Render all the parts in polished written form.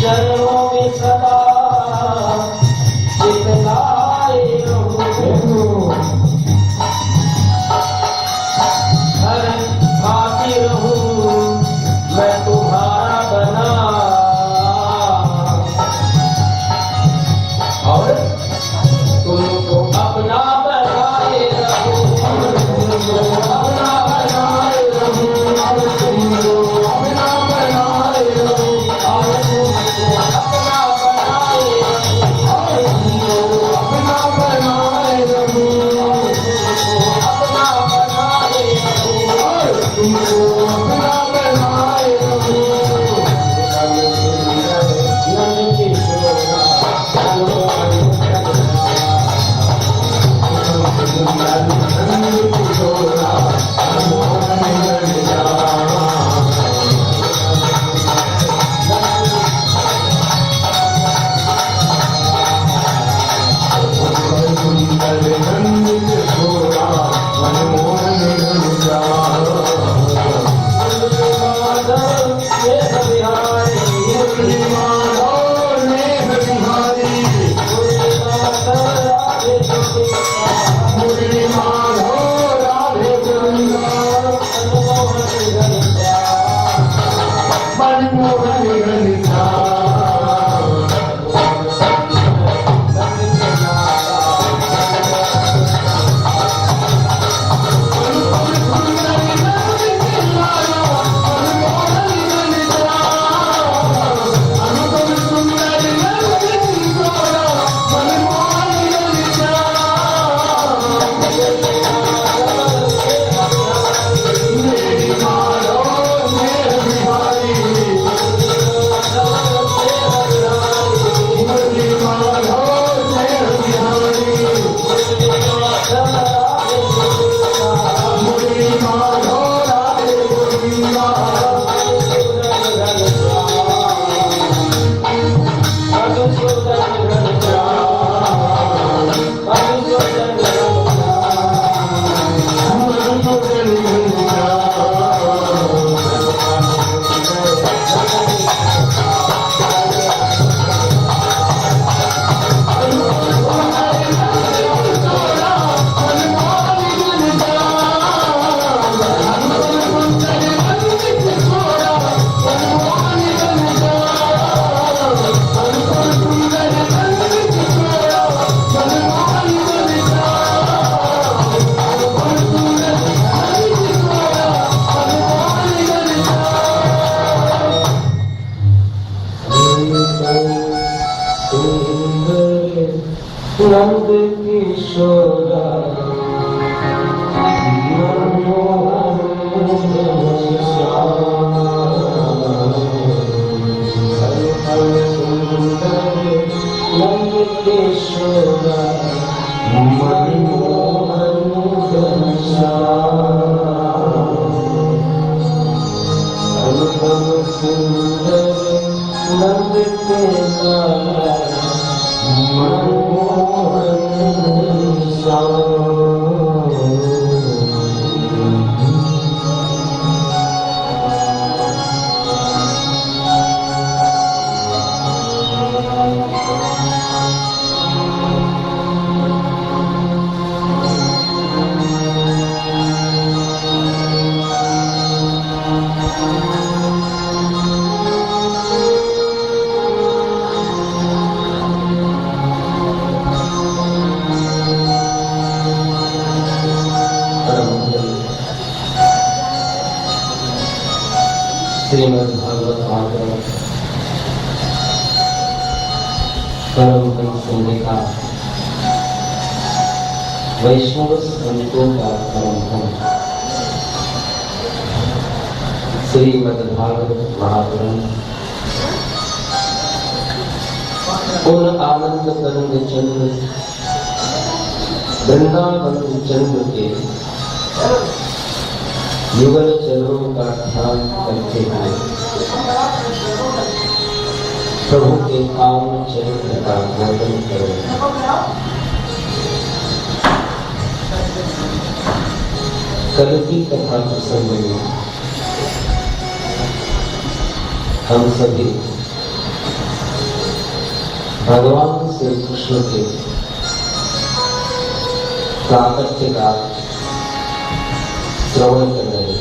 चरणों में सदा नंद किशोरा नंद किशोरा मनमोहन अनुपम सुंदर नंद किशोरा श्रीमद् भागवत भागवत परम हंस का वैष्णव संतों का परम हंस श्रीमद् भागवत महापुराण उन आनंद कंद चंद्र वृंदावन चंद्र के युगल चरणों का ध्यान करते हुए प्रभु के पावन चरित्र का वर्णन करो। कल की कथा प्रसंग में हम सभी भगवान श्री कृष्ण के प्राकट्य का श्रवण कर रहे हैं।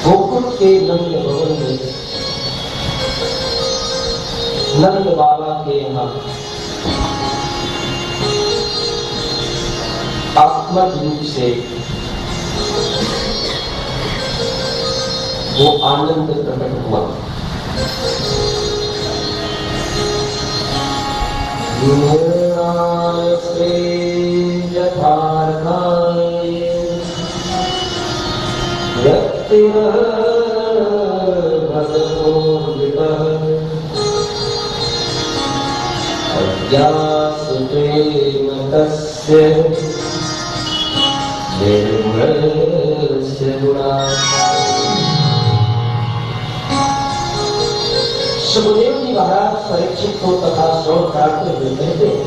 गोकुल के नंद भवन में नंद बाबा के यहाँ आत्मक रूप से वो आनंद प्रकट हुआ। निर्गुण से गुणा। सुखदेव जी महाराज परीक्षित को तथा श्रवण कराते हुए कहते हैं,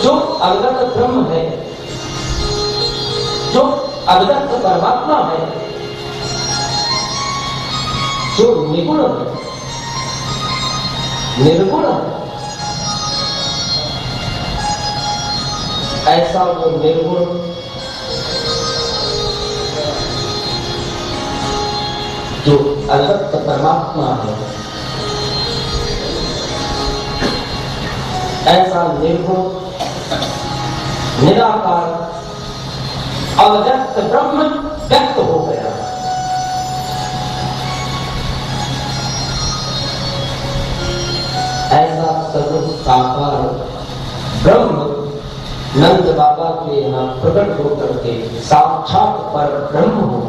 जो अवगत ब्रह्म है, जो अवगत परमात्मा है, जो निगुण है, निर्गुण है, ऐसा वो निर्गुण जो अवगत परमात्मा है, ऐसा निर्गुण निराकार अव्यक्त ब्रह्म व्यक्त हो गया। ऐसा सर्व साकार ब्रह्म नंद बाबा के यहाँ प्रकट होकर के साक्षात पर ब्रह्म हो।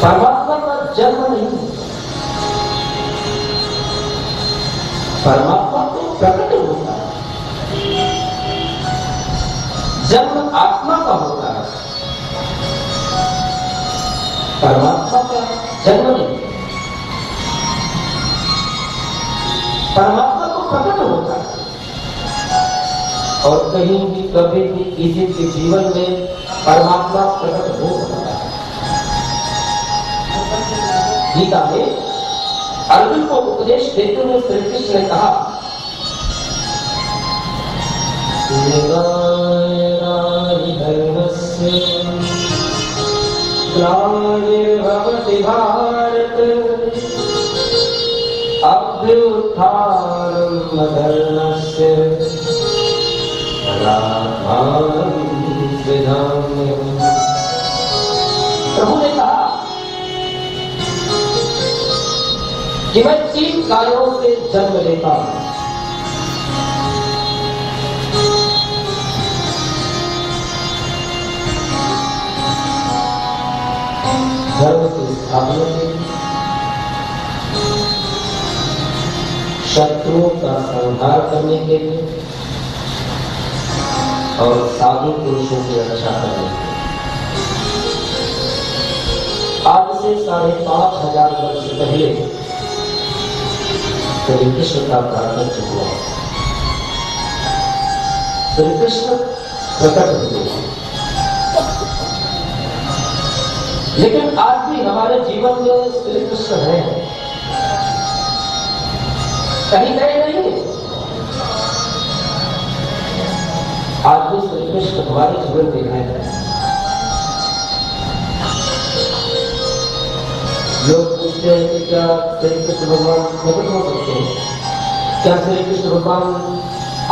परमात्मा का जन्म नहीं, परमात्मा को प्रकट होता है। जन्म आत्मा का होता है, परमात्मा का जन्म नहीं। परमात्मा को प्रकट होता है और कहीं भी कभी भी किसी के जीवन में परमात्मा प्रकट हो सकता है। गीता में अर्जुन को उपदेश देते हुए श्री कृष्ण ने कहा, ग्लानिर्भवति भारत अभ्युत्थानम् अधर्मस्य तदात्मानं सृजाम्यहम्। प्रभु ने कहा कि मैं 3 कारणों से जन्म लेता हूं। धर्म की स्थापना के लिए, शत्रुओं का संहार करने के लिए और साधु पुरुषों की रक्षा करने के लिए। आज से 5,500 वर्ष पहले श्री कृष्ण का प्राकट्य हुआ। श्री कृष्ण प्रकट हुए, लेकिन आज भी हमारे जीवन में श्री कृष्ण है, कहीं गए नहीं। आज भी श्री कृष्ण हमारे जीवन में है। लोग पूछते हैं कि क्या श्री कृष्ण भगवान प्रकट हो सकते हैं? क्या श्री कृष्ण भगवान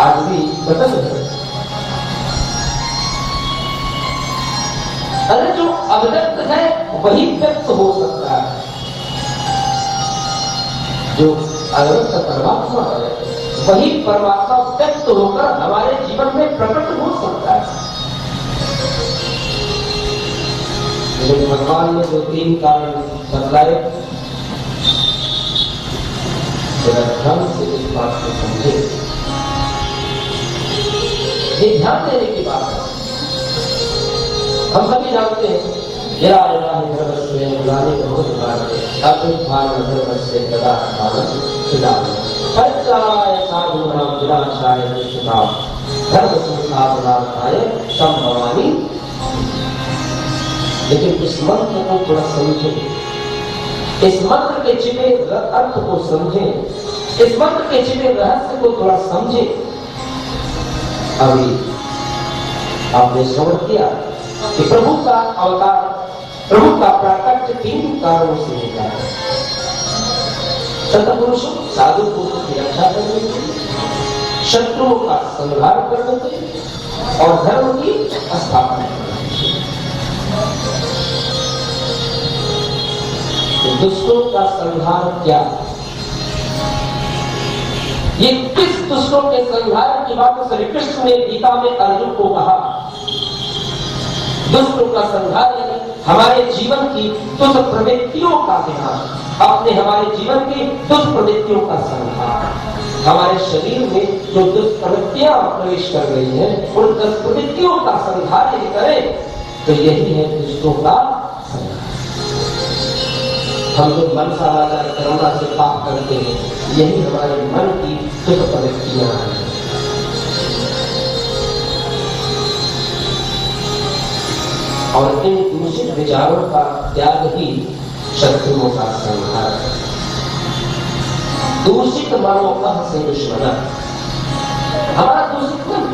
आज भी प्रकट है? अरे जो अव्यक्त है वही व्यक्त हो सकता है। जो अव्यक्त परमात्मा है वही परमात्मा व्यक्त होकर हमारे जीवन में प्रकट हो सकता है। लेकिन भगवान ने जो 3 कारण बतलाए, जरा ध्यान से इस बात को समझे। ये ध्यान देने की बात है। हम सभी जानते हैं, लेकिन इस मंत्र को थोड़ा समझे, इस मंत्र के छिपे अर्थ को समझे, इस मंत्र के छिपे रहस्य को थोड़ा समझे। अभी आपने श्रवण किया कि प्रभु का अवतार, प्रभु का प्राकट्य 3 कारणों से होता है। सतपुरुषों, साधु पुरुषों की रक्षा करने के लिए, शत्रुओं का संहार करने के लिए और धर्म की स्थापना करने के लिए। दुष्टों का संहार क्या? ये किस दुष्टों के संहार की बात श्री कृष्ण ने गीता में अर्जुन को कहा? दुष्टों का संहार यानी हमारे जीवन की दुष्प्रवृत्तियों का विनाश, अपने हमारे जीवन की दुष्प्रवृत्तियों का संहार। हमारे शरीर में जो दुष्प्रवृत्तियां प्रवेश कर रही हैं, उन दुष्प्रवृत्तियों का संहार यदि करें तो यही है दुष्टों का संहार। हम लोग मन सा वाचा करुणा से पाप करते हैं, यही हमारे मन की दुष्प्रवृत्तियां हैं। और इन दूषित विचारों का त्याग ही शत्रुओं का संहार है। दूषित मनो कह से दुश्मन, हमारा दूषित मन,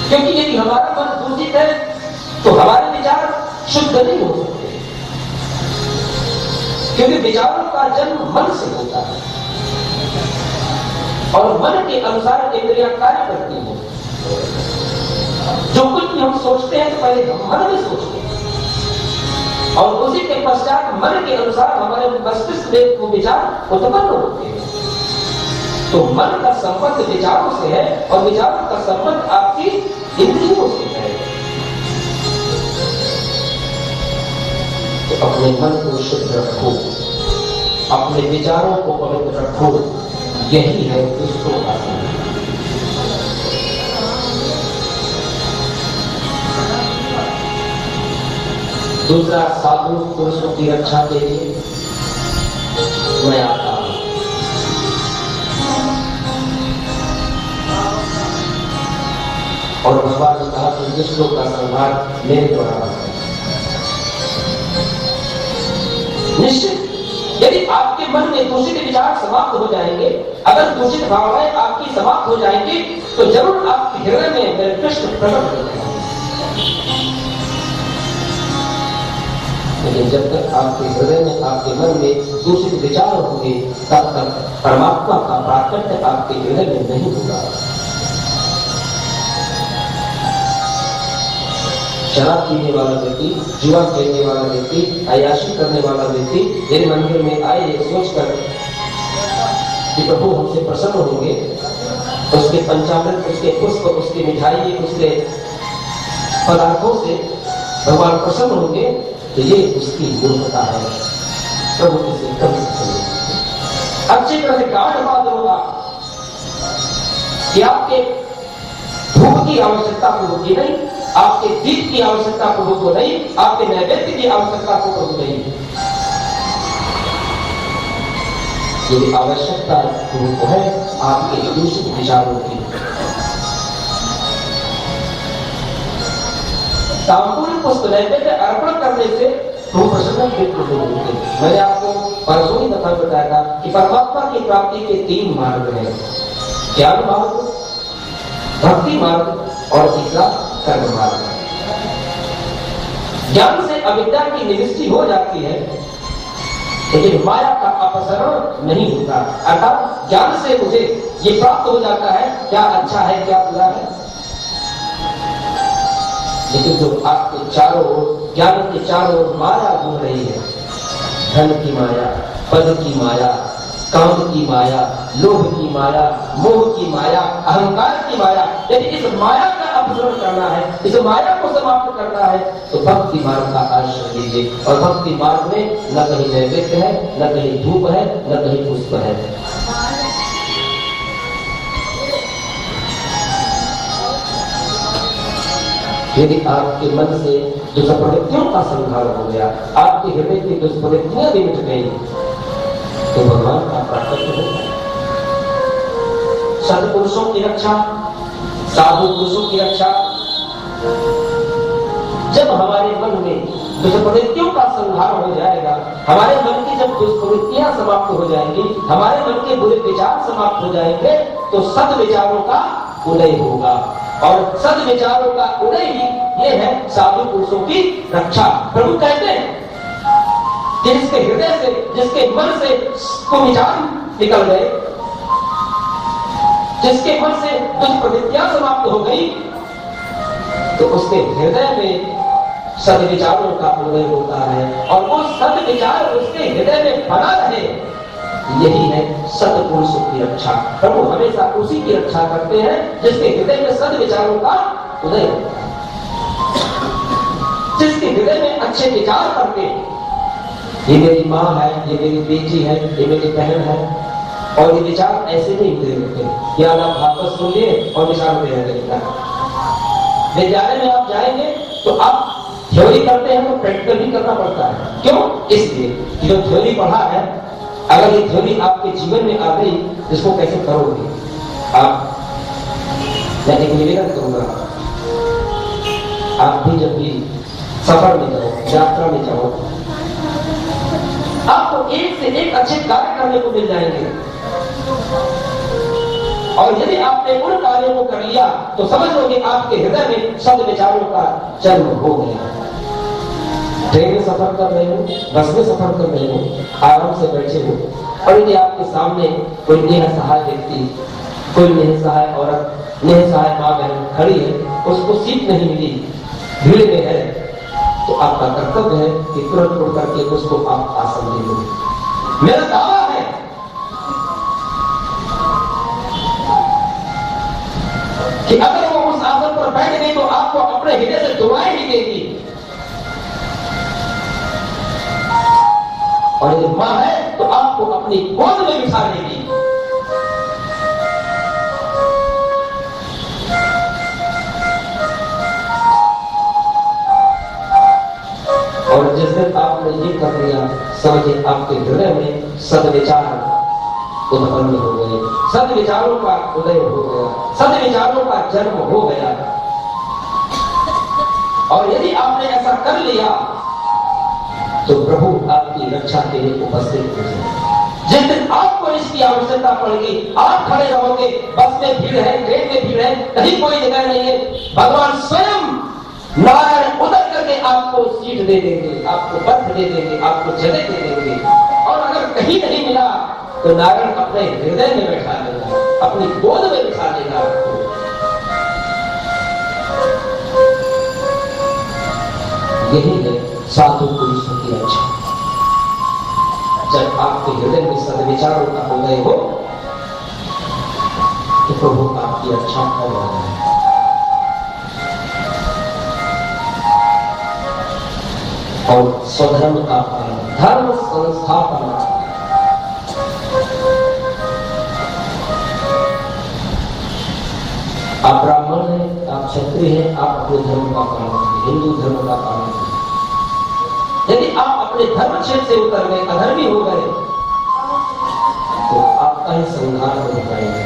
क्योंकि यदि हमारा मन दूषित है तो हमारे विचार शुद्ध नहीं हो सकते, क्योंकि विचारों का जन्म मन से होता है और मन के अनुसार इंद्रियां कार्य करती हैं। जो कुछ भी हम सोचते हैं तो पहले हम मन में सोचते हैं और उसी के पश्चात मन के अनुसार हमारे मस्तिष्क में वो विचार उत्पन्न होते हैं। तो मन का संबंध विचारों से है और विचारों का संबंध आपकी इंद्रियों से है। तो अपने मन को शुद्ध रखो, अपने विचारों को पवित्र रखो, यही है दुष्टों का संबंध। दूसरा, साधु पुरुषों की रक्षा के लिए मैं आता हूं। और भगवान ने कहा कि दुष्टों का संहार मेरे द्वारा होता है। निश्चित यदि आपके मन में दूषित विचार समाप्त हो जाएंगे, अगर दूषित भावनाएं आपकी समाप्त हो जाएंगी, तो जरूर आपके हृदय में मेरे कृष्ण प्रकट हो जाएंगे। लेकिन जब तक आपके हृदय में, आपके मन में दूषित विचार होंगे, तब तक परमात्मा का प्राकट्य आपके हृदय में नहीं होगा। शराब पीने वाला व्यक्ति, जुआ खेलने वाला व्यक्ति, अय्याशी करने वाला व्यक्ति मेरे मंदिर में आए ये सोचकर कि प्रभु हमसे प्रसन्न होंगे, उसके पंचामृत, उसके पुष्प, उसकी मिठाई, उसके पदार्थों से भगवान प्रसन्न होंगे, तो ये उसकी मूर्खता है। प्रभु इसे कभी पसंद। अच्छी तरह से गांठ बांध होगा कि आपके भूख की आवश्यकता पूर्व की नहीं, आपके दीप की आवश्यकता पूर्व को नहीं, आपके नैवेद्य की आवश्यकता पूर्व नहीं। यदि आवश्यकता पूर्व है आपके दूषित विचारों की, तांबूल पुष्प नैवेद्य अर्पण करने से वो प्रसन्न बिल्कुल नहीं होते। मैंने आपको परसों ही कथा बताया था कि परमात्मा की प्राप्ति के 3 मार्ग हैं, ज्ञान मार्ग, भक्ति मार्ग और तीसरा कर्म मार्ग। ज्ञान से अविद्या की निवृत्ति हो जाती है, लेकिन माया का अपसरण नहीं होता। अर्थात ज्ञान से मुझे ये प्राप्त हो जाता है क्या अच्छा है क्या बुरा है। लेकिन जो आपके चारों ओर, ज्ञान के चारों ओर माया घूम रही है, धन की माया, पद की माया, काम की माया, लोभ की माया, मोह की माया, अहंकार की माया, यदि इस माया का अपसरण करना है, इस माया को समाप्त करना है, तो भक्ति मार्ग का आश्रय लीजिए। और भक्ति मार्ग में न कहीं नैवेद्य है, न कहीं धूप है, न कहीं पुष्प है। यदि आपके मन से दुष्प्रवृत्तियों का संहार हो गया, आपके हृदय की दुष्प्रवृत्तियां भी मिट गई, तो भगवान का प्राकट्य होगा। सत्पुरुषों की रक्षा, साधु पुरुषों की रक्षा। जब हमारे मन में दुष्प्रवृत्तियों का संहार हो जाएगा, हमारे मन की जब दुष्प्रवृत्तियां समाप्त हो जाएंगी, हमारे मन के बुरे विचार समाप्त हो जाएंगे, तो सद विचारों का उदय होगा। और सद विचारों का उदय ही ये है साधु पुरुषों की रक्षा। प्रभु कहते हैं कि जिसके हृदय से, जिसके मन से को विचार निकल गए, जिसके मन से दुष्प्रवृत्तियां समाप्त हो गई, तो उसके हृदय में सद्विचारों का उदय होता है और वो सद्विचार उसके हृदय में बना रहे, यही है सत्पुरुषों की रक्षा। प्रभु हमेशा उसी की रक्षा करते हैं जिसके हृदय में सद्विचारों का उदय होता है। जिसके हृदय में अच्छे विचार करके, ये मेरी माँ है, ये मेरी बेटी है, ये मेरी बहन है, और ये विचार ऐसे नहीं हृदय में, या आप वापस सुनिए और विचार में रहने। विद्यालय में आप जाएंगे तो आप थ्योरी करते हैं तो प्रैक्टिकल भी करना पड़ता है। क्यों? इसलिए कि जो थ्योरी पढ़ा है, अगर ये थ्योरी आपके जीवन में आ गई, इसको कैसे करोगे आप? मैं एक निवेदन करूंगा, आप भी जब भी सफर में जाओ, यात्रा में जाओ, आपको एक से एक अच्छे कार्य करने को मिल जाएंगे, और यदि आपने उन कार्यों को कर लिया तो समझ लो कि आपके हृदय में सद विचारों का जन्म हो गया। ट्रेन में सफर कर रहे हो, बस में सफर कर रहे हो, आराम से बैठे हो, और यदि आपके सामने कोई निसहाय व्यक्ति, कोई निसहाय औरत, निसहाय माँ बहन खड़ी है, उसको सीट नहीं मिली, भीड़ में है, तो आपका कर्तव्य है कि तुरंत उठ करके उसको आप आसन दे दो। मेरा दावा है कि अगर वो उस आसन पर बैठ गई तो आपको अपने हृदय से दुआएं ही देगी, और यदि मां है तो आपको अपनी गोद में बिठा लेगी। और जिस दिन आपने ये कर लिया, समझिए आपके हृदय में सद्विचार उत्पन्न हो गए, सद्विचारों का उदय हो गया, सद्विचारों का जन्म हो गया। और यदि आपने ऐसा कर लिया तो प्रभु आपकी रक्षा के लिए उपस्थित हो जाए। जिस दिन आपको इसकी आवश्यकता पड़ेगी, आप खड़े रहोगे, बस में भीड़ है, ट्रेन में भीड़ है, कहीं कोई जगह नहीं है, भगवान स्वयं नारायण उतर करके आपको सीट दे देंगे, आपको बर्थ दे देंगे, आपको जगह दे देंगे। और अगर कहीं नहीं मिला तो नारायण अपने हृदय में बैठा लेगा, अपनी गोद में बिठा लेगा आपको। यही है साधु पुरुषों की रक्षा। जब आपके हृदय में सद्विचारों का उदय हो तो प्रभु आपकी रक्षा कर रहा है। और स्वधर्म का पालन, धर्म संस्थापना, आप ब्राह्मण हैं, आप क्षत्रिय हैं, आप अपने धर्म का पालन करें, हिंदू धर्म का पालन करें। यदि आप अपने धर्म क्षेत्र से उतर गए, अधर्मी हो गए, तो आपका ही संहार हो जाएगा।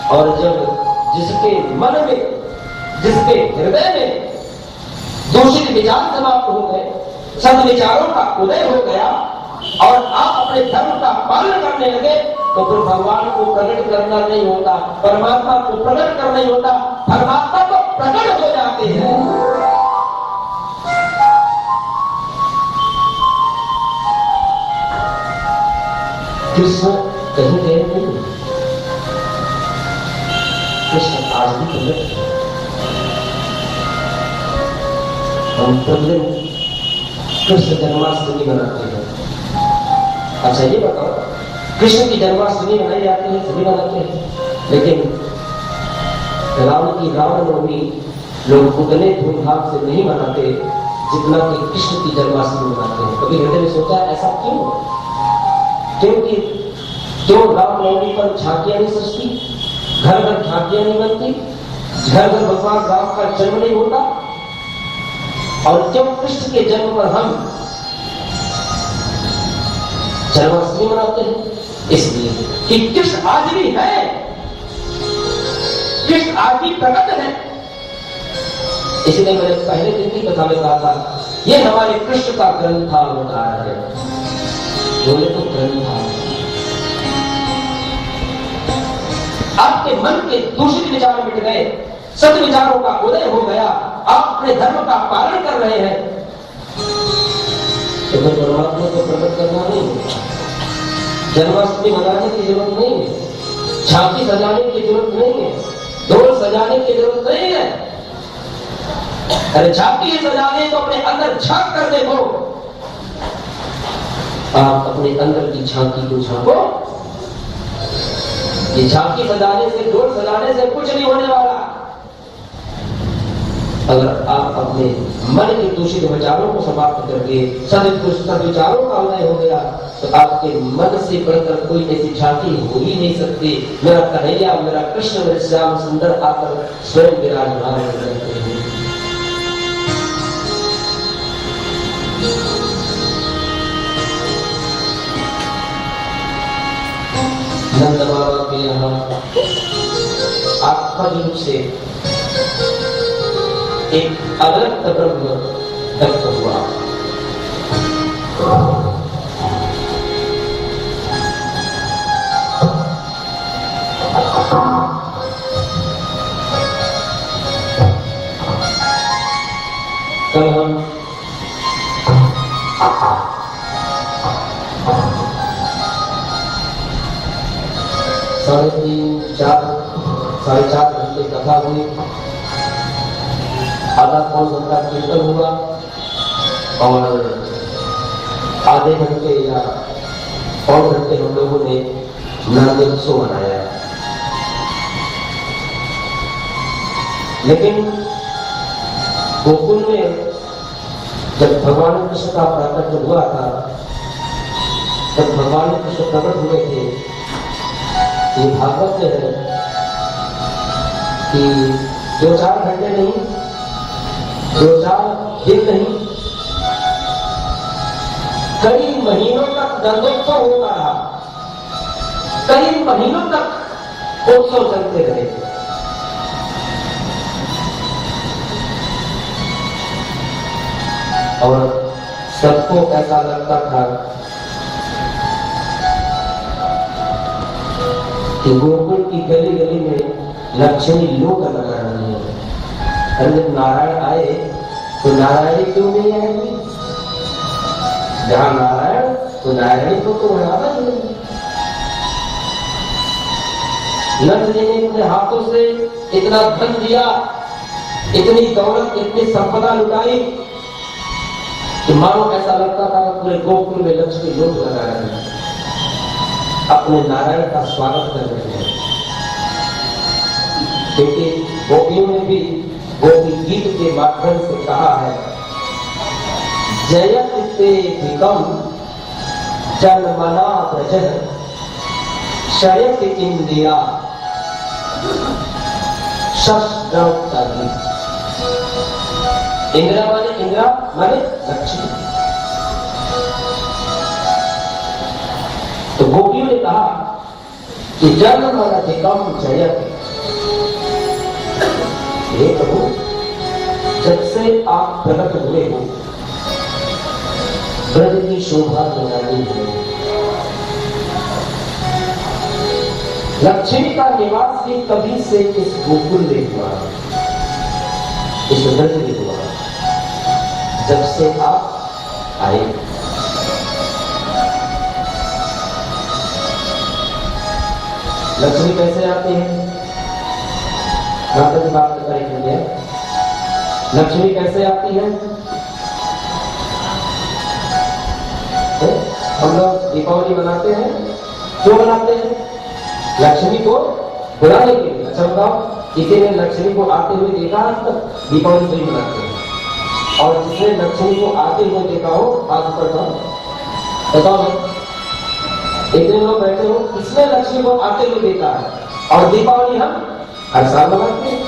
और जब जिसके मन में, जिसके हृदय में दूषित विचार समाप्त हो गए, सद्विचारों का उदय हो गया, और आप अपने धर्म का पालन करने लगे, तो फिर भगवान को प्रकट करना नहीं होता, परमात्मा को प्रकट करना नहीं होता, परमात्मा तो प्रकट हो जाते हैं। कृष्ण कहीं गए नहीं, कृष्ण आज भी प्रकट है। हम प्रतिदिन कृष्ण जन्माष्टमी मनाते हैं। अच्छा ये बताओ, कृष्ण की जन्माष्टमी मनाई जाती है, सभी मनाते हैं, लेकिन रावण की रामनवमी लोग उतने धूमधाम से नहीं मनाते जितना कि कृष्ण की जन्माष्टमी मनाते हैं। कभी हृदय में सोचा ऐसा क्यों? क्योंकि क्यों रामनवमी पर झांकियां नहीं सजती, घर घर झांकियां नहीं बनती, घर घर भगवान राम का जन्म नहीं होता, और क्यों कृष्ण के जन्म पर हम जन्माष्टमी मनाते हैं? इसलिए कि कृष्ण आज भी है, कृष्ण आज भी प्रकट है। इसलिए मैंने पहले दिन की कथा में कहा था, ये हमारे कृष्ण का ग्रंथावतार है। बोले तो ग्रंथावतार। आपके मन के दूषित विचार मिट गए, सत्य विचारों का उदय हो गया, आप अपने धर्म का पालन कर रहे हैं, तो फिर परमात्मा को प्रकट करना नहीं होता। जन्माष्टमी मनाने की जरूरत नहीं है, झांकी सजाने की जरूरत नहीं है, ढोल सजाने की जरूरत नहीं है। अरे झांकी सजाने तो अपने अंदर झांक कर देखो, आप अपने अंदर की झांकी को झांको। ये झांकी सजाने से, ढोल सजाने से कुछ नहीं होने वाला। अगर आप अपने मन के दूषित विचारों को समाप्त करके सद्विचारों का उदय हो गया तो आपके मन से बढ़कर कोई ऐसी झांकी हो ही नहीं सकती। मेरा कन्हैया, मेरा कृष्ण, मेरे श्याम सुंदर आकर स्वयं विराजमान करते हैं। नंद बाबा के यहाँ आत्मा रूप से एक अव्यक्त ब्रह्म व्यक्त हुआ। कल हम 3.5-4 घंटे कथा हुई, आधा पौन घंटा कीर्तन हुआ और आधे घंटे या पौन घंटे हम लोगों ने नृत्योत्सव मनाया। लेकिन गोकुल में जब भगवान कृष्ण का प्राकट्य हुआ था, तब भगवान कृष्ण प्रकट हुए थे। ये भागवत है कि 2-4 घंटे नहीं, 2-4 दिन नहीं, कई महीनों तक दंडोत्सव होता रहा, कई महीनों तक उत्सव चलते रहे। और सबको ऐसा लगता था कि गोकुल की गली गली में लक्ष्मी लोक लगा रही है। अरे जब नारायण आए तो नारायणी क्यों नहीं आएगी? जहां नारायण तो नारायणी को तो बढ़ावा ही नहीं। नंद जी ने अपने हाथों से इतना धन दिया, इतनी दौलत, इतनी संपदा लुटाई कि मानो ऐसा लगता था कि पूरे गोकुल में लक्ष्मी लोक लगा रहे हैं, अपने नारायण का स्वागत कर रहे हैं। क्योंकि गोपियों ने भी गोपी गीत के माध्यम से कहा है, जयत ते धिकम जन्मना व्रजः शयत इंद्रिया शस्त्रौतरी। इंद्रा माने लक्ष्मी। तो गोपियों ने कहा कि जन्मनाधिकम जयत, हे प्रभु जब से आप प्रकट हुए हो ब्रज की शोभा बनानी है। लक्ष्मी का निवास भी कभी से इस गोकुल में हुआ, इस ब्रज में हुआ, जब से आप आए। लक्ष्मी कैसे आती है? माता जी बात करेंगे। लक्ष्मी कैसे आती है? हम लोग दीपावली मनाते हैं, क्यों मनाते हैं? लक्ष्मी को बुलाने के लिए। अच्छा बताओ, किसी ने लक्ष्मी को आते हुए देखा आज तक? दीपावली नहीं मनाते हैं। और जिसने लक्ष्मी को आते हुए देखा हो हाथ ऊपर बताओ। इतने लोग बैठे हो, किसने लक्ष्मी को आते हुए देखा है? और दीपावली हम हर साल मनाते हैं।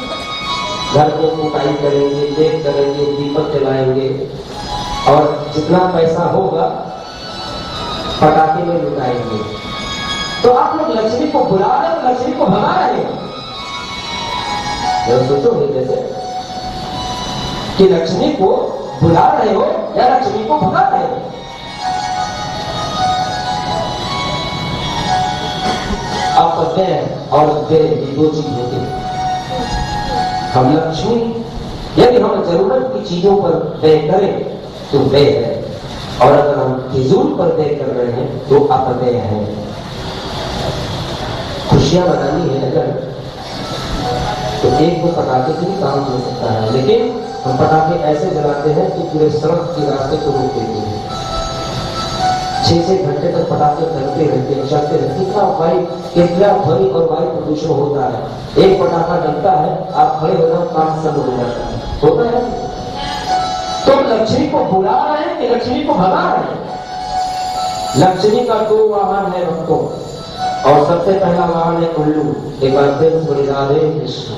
घर को सफाई करेंगे, देख करेंगे, दीपक जलाएंगे और जितना पैसा होगा पटाखे में लुटाएंगे। तो आप लोग लक्ष्मी को बुला रहे हो, लक्ष्मी को भगा रहे हो। सोचोगे जैसे कि लक्ष्मी को बुला रहे हो या लक्ष्मी को भगा रहे हो? आप व्यय और व्यय दो चीज होती है। हम लक्ष्मी यदि हम जरूरत की चीजों पर व्यय करें तो व्यय है, और अगर हम फिजूल पर व्यय कर रहे हैं तो अपव्यय है। खुशियां मनानी है अगर, तो एक दो पटाखे से भी काम हो सकता है, लेकिन हम पटाखे ऐसे जलाते हैं कि पूरे सड़क के रास्ते को रोक देते हैं। 6-6 घंटे तक पटाखे चलते रहते हैं, चलते रहते। कितना ध्वनि और वायु प्रदूषण होता है। एक पटाखा डलता है, आप खड़े हो जाओ, 5 साल हो जाता है। होता है। तो लक्ष्मी को बुला रहे हैं कि लक्ष्मी को भगा रहे हैं? लक्ष्मी का 2 वाहन है भक्तों, और सबसे पहला वाहन है उल्लू। एक बार फिर बोले राधे कृष्ण।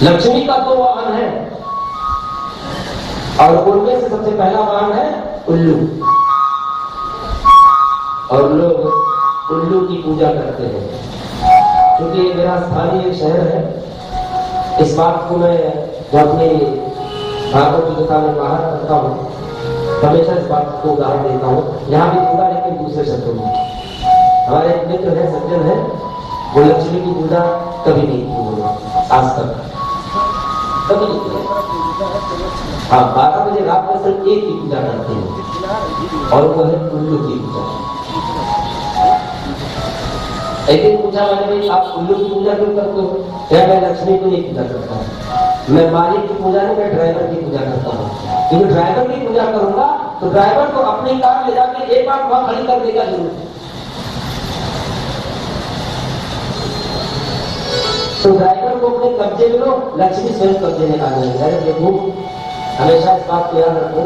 लक्ष्मी का 2 वाहन है, और उनमें से सबसे पहला वाहन है उल्लू। और लोग उल्लू की पूजा करते हैं। क्योंकि ये मेरा स्थानीय शहर है, इस बात को मैं जो अपनी भागवत की कथा में बाहर करता हूँ, हमेशा इस बात को उदाहरण देता हूँ। यहाँ भी पूजा, लेकिन दूसरे शब्दों में। हमारे एक मित्र है, सज्जन है, वो लक्ष्मी की पूजा कभी नहीं की उन्होंने आज तक, कभी नहीं की। हाँ, 12 बजे रात में सिर्फ एक की पूजा करते हैं, और वो है उल्लू की पूजा। एक दिन पूछा मैंने, भाई आप उल्लू की पूजा क्यों करते हो? क्या मैं लक्ष्मी को नहीं पूजा करता, मैं मालिक की पूजा नहीं, मैं ड्राइवर की पूजा करता हूँ। क्योंकि ड्राइवर की पूजा करूंगा तो ड्राइवर को अपनी कार ले जाके एक बार वहां खड़ी कर देगा जरूर। तो ड्राइवर को अपने कब्जे में लो, लक्ष्मी स्वयं कब्जे में आ जाएगी। अरे देखो, हमेशा इस बात को याद रखो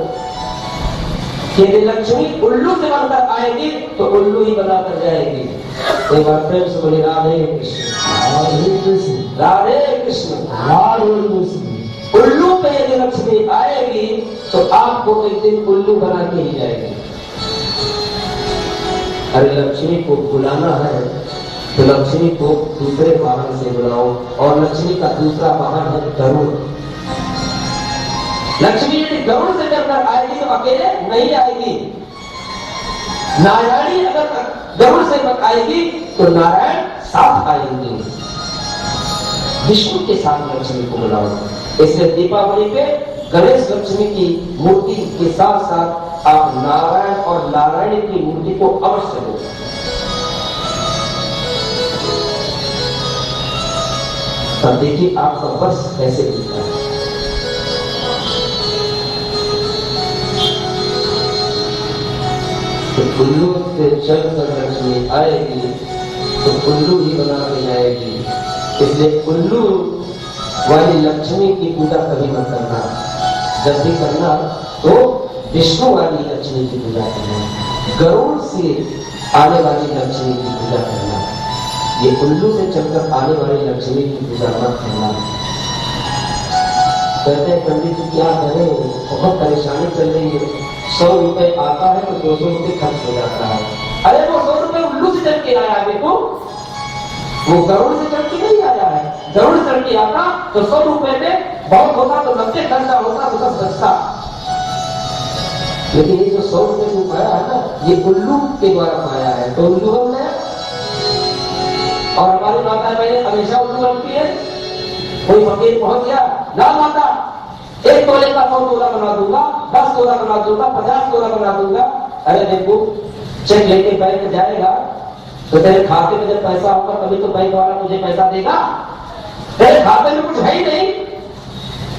कि यदि लक्ष्मी उल्लू से बनकर आएगी तो उल्लू ही बनाकर जाएगी। एक बार प्रेम से बोले राधे कृष्ण, राधे कृष्ण, राधे कृष्ण, राधे कृष्ण। उल्लू पे यदि लक्ष्मी आएगी तो आपको एक दिन उल्लू बना के ही जाएगी। अरे लक्ष्मी को बुलाना है तो लक्ष्मी को दूसरे वाहन से बुलाओ, और लक्ष्मी का दूसरा वाहन है गरुड़। लक्ष्मी यदि गरुड़ से चलकर आएगी तो अकेले नहीं आएगी। नारायणी अगर गरुड़ से आएगी तो नारायण साथ आएंगे, विष्णु के साथ लक्ष्मी को बुलाओ। इसलिए दीपावली पे गणेश लक्ष्मी की मूर्ति के साथ साथ आप नारायण और नारायणी की मूर्ति को अवश्य लो। तब देखिए आपका वर्ष कैसे बीतता है। तो उल्लू से चलकर लक्ष्मी आएगी तो उल्लू ही बना के जाएगी। इसलिए उल्लू वाली लक्ष्मी की पूजा कभी मत करना। जब भी करना तो विष्णु वाली लक्ष्मी की पूजा करना, गरुड़ से आने वाली लक्ष्मी की पूजा करना। ये उल्लू से चलकर आने वाली लक्ष्मी की पूजा मत करना। कहते हैं पंडित जी क्या करें, बहुत परेशानी चल रही है, 100 रुपए आता है तो 200 रुपए खर्च हो जाता है। अरे वो 100 रुपए उल्लू से चल के आया है, देखो वो गरुड़ से चल के नहीं आया है। गरुड़ चल के आता तो 100 रुपए में बहुत होता तो 90 खर्चा होता तो सब सस्ता। लेकिन ये जो 100 रुपए जो पाया है ना, ये उल्लू के द्वारा पाया है। तो उल्लू हमने, और हमारी माता बहने हमेशा उल्लू बनती है। कोई फकीर पहुंच गया, ना माता 1 तोले का 100 तोला बना दूंगा, 10 तोला बना दूंगा, 50 तोला बना दूंगा। अरे देखो, चेक लेके बैंक जाएगा तो तेरे खाते में जब पैसा होगा तभी तो बैंक वाला तुझे पैसा देगा। तेरे खाते में कुछ है ही नहीं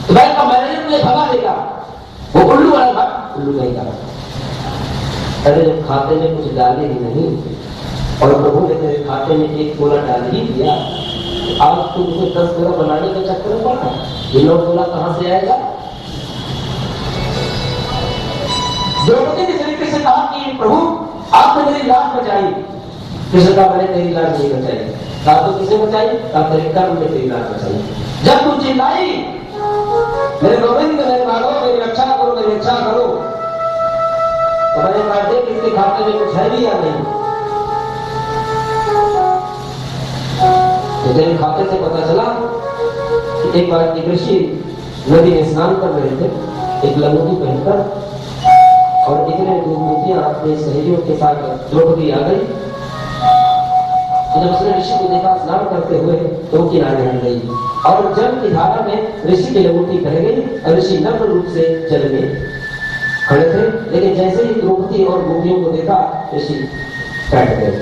तो बैंक का मैनेजर तुझे भगा देगा। वो उल्लू वाला भाग, उल्लू नहीं का। अरे जब खाते में कुछ डाले ही नहीं और प्रभु ने तेरे खाते में 1 तोला डाल ही दिया, तो आज तू मुझे 10 तोला बनाने के चक्कर में पड़ा। ये 9 तोला कहां से आएगा? द्रौपदी ने श्री कृष्ण से कहा कि प्रभु आपने मेरी लाश बचाई। कृष्ण का मैंने तेरी लाश नहीं बचाई। कहा तो किसे बचाई? कहा तेरे कर्म में तेरी लाश बचाई। जब तू चिल्लाई मेरे गोविंद मेरे मारो, मेरी रक्षा करो, मेरी रक्षा करो, तो मैंने कहा देख इसके खाते में कुछ है भी या नहीं। तो तेरे खाते से पता चला कि एक बार एक ऋषि नदी में स्नान कर रहे थे, एक लंगोटी पहनकर, और इतने 2 मूर्तियां अपने सहेलियों के साथ द्रौपदी आ गई। तो जब उसने ऋषि को देखा स्नान करते हुए तो वो किनारे हट गई, और जल की धारा में ऋषि की लंगोटी बह गई और ऋषि नम्र रूप से जल में खड़े थे। लेकिन जैसे ही द्रौपदी और गोपियों को देखा ऋषि बैठ गए।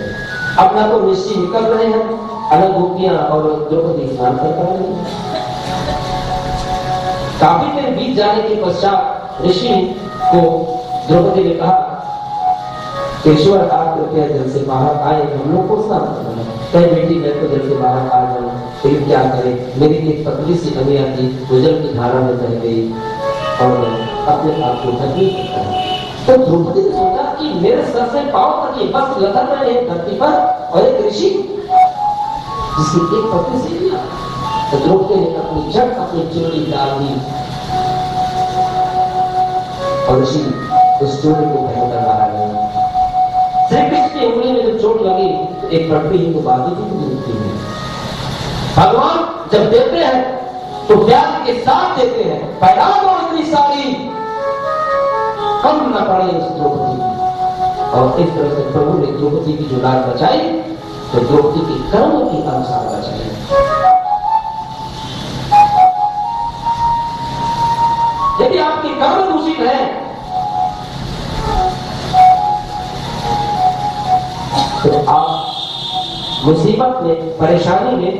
अब ना तो ऋषि निकल रहे हैं, अलग गोपियां और द्रौपदी स्नान कर रही हैं। काफी देर बीत जाने के पश्चात ऋषि को द्रौपदी ने कहा ईश्वर आप कृपया जल से बाहर आए, हम लोग को स्नान करना है। कहीं बेटी मैं तो जल से बाहर आ जाऊं। तो ये क्या करे, मेरी एक पतली सी कन्या थी, वो जल की धारा में बह गई और अपने आप को ढक नहीं सकता है। तो द्रौपदी ने सोचा कि मेरे सर से पांव तक ये बस लथक रहे हैं धरती पर, और एक ऋषि जिसकी एक पतली सी कन्या। तो द्रौपदी ने अपनी झट अपनी चुनरी डाल दी और ऋषि उस चोरी को भयंकर मारा गया। श्री कृष्ण की उंगली में जब चोट लगी तो एक पटरी ही तो बाजू भी मिलती है। भगवान जब देते हैं तो प्यार के साथ देते हैं, पैदा तो इतनी सारी कम न पड़े उस द्रौपदी की। और इस तरह से प्रभु ने द्रौपदी की जो लाज बचाई तो द्रौपदी के कर्म के अनुसार बचाई। यदि आपके कर्म दूषित है तो आप मुसीबत में, परेशानी में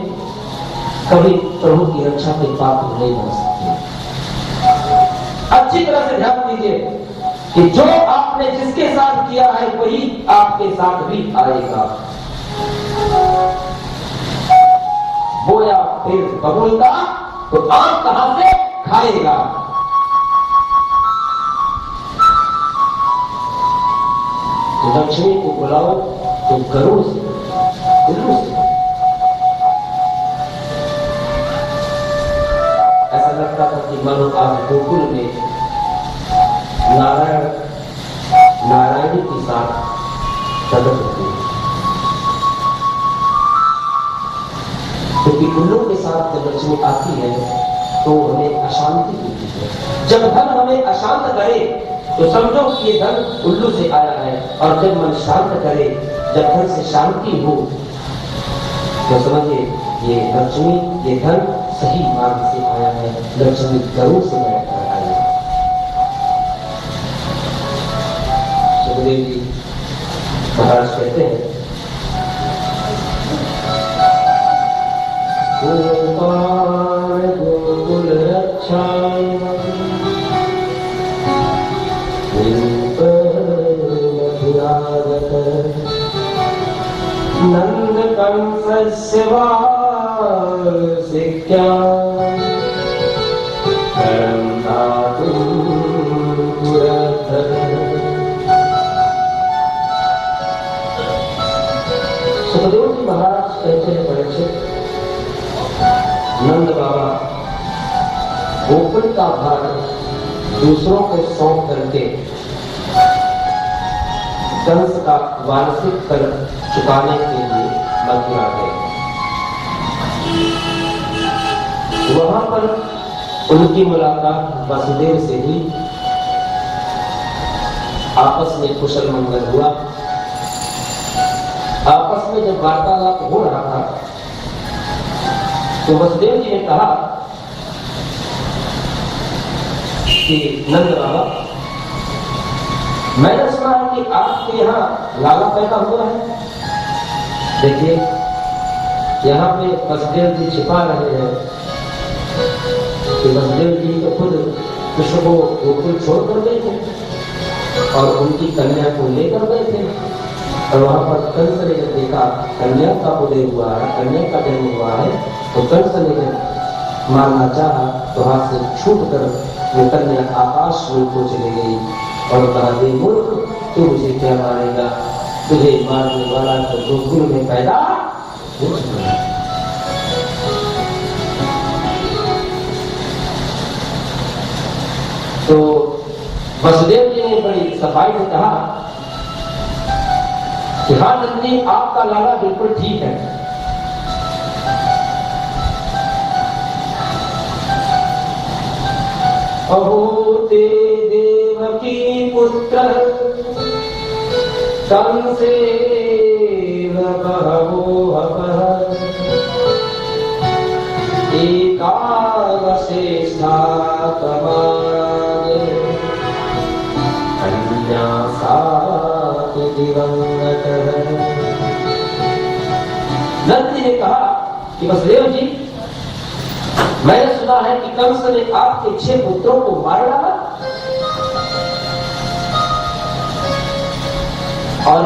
कभी प्रभु की रक्षा के पात्र नहीं बन सकते। अच्छी तरह से ध्यान दीजिए कि जो आपने जिसके साथ किया है वही आपके साथ भी आएगा। बोया फिर बबूलता तो आम कहां से खाएगा। तो लक्ष्मी को बुलाओ तो गरुड़ से, उल्लू से। ऐसा लगता था कि मानो आज गोकुल में नारायणी के साथ प्रकट होती है, क्योंकि उल्लू के साथ जब लक्ष्मी आती है तो हमें अशांति मिलती है। जब धन हमें अशांत करे तो समझो कि ये धन उल्लू से आया है, और जब मन शांत करे, जब धन से शांति हो तो समझिए ये लक्ष्मी, ये धन सही मार्ग से आया है। लक्ष्मी गरुड़ से बैठकर आई है। सुखदेव जी महाराज कहते हैं, गोकुल रक्षा नंद कंसस्य वासिक्या परम धातुं पुरधर। सुखदेव जी महाराज कहते हैं, परीक्षित, नंद बाबा गोकुल का भार दूसरों को सौंप करके कंस का वार्षिक कर चुकाने के लिए मथुरा गए। वहां पर उनकी मुलाकात वसुदेव से हुई। आपस में कुशल मंगल हुआ। आपस में जब वार्तालाप हो रहा था तो वसुदेव जी ने कहा कि नंद बाबा, मैंने सुना है कि आपके यहाँ लाला पैदा हुआ है। देखिए यहाँ पे वसुदेव जी छिपा रहे हैं कि वसुदेव जी तो खुद कृष्ण को गोकुल छोड़ कर गए थे और उनकी कन्या को लेकर गए थे, और वहां पर कंस ने जब देखा कन्या का उदय हुआ है, कन्या का जन्म हुआ है, तो कंस ने जब मारना चाहा तो हाथ से छूट कर वो कन्या आकाश में को चली गई और कहा, हे मूर्ख, तू मुझे क्या मारेगा, तुझे मारने वाला तो गोकुल में पैदा हो चुका है। तो वसुदेव जी ने बड़ी सफाई से कहा कि हाँ नंदी, आपका लाला बिल्कुल ठीक है। अहो ते देवकी पुत्र कंसेन बहवो अपहर एकादशेष्ठा तमाय कन्या साति दिवंगतः। नंदी ने कहा कि वसुदेव जी, मैंने सुना है कि कंस ने आपके 6 पुत्रों को मार डाला और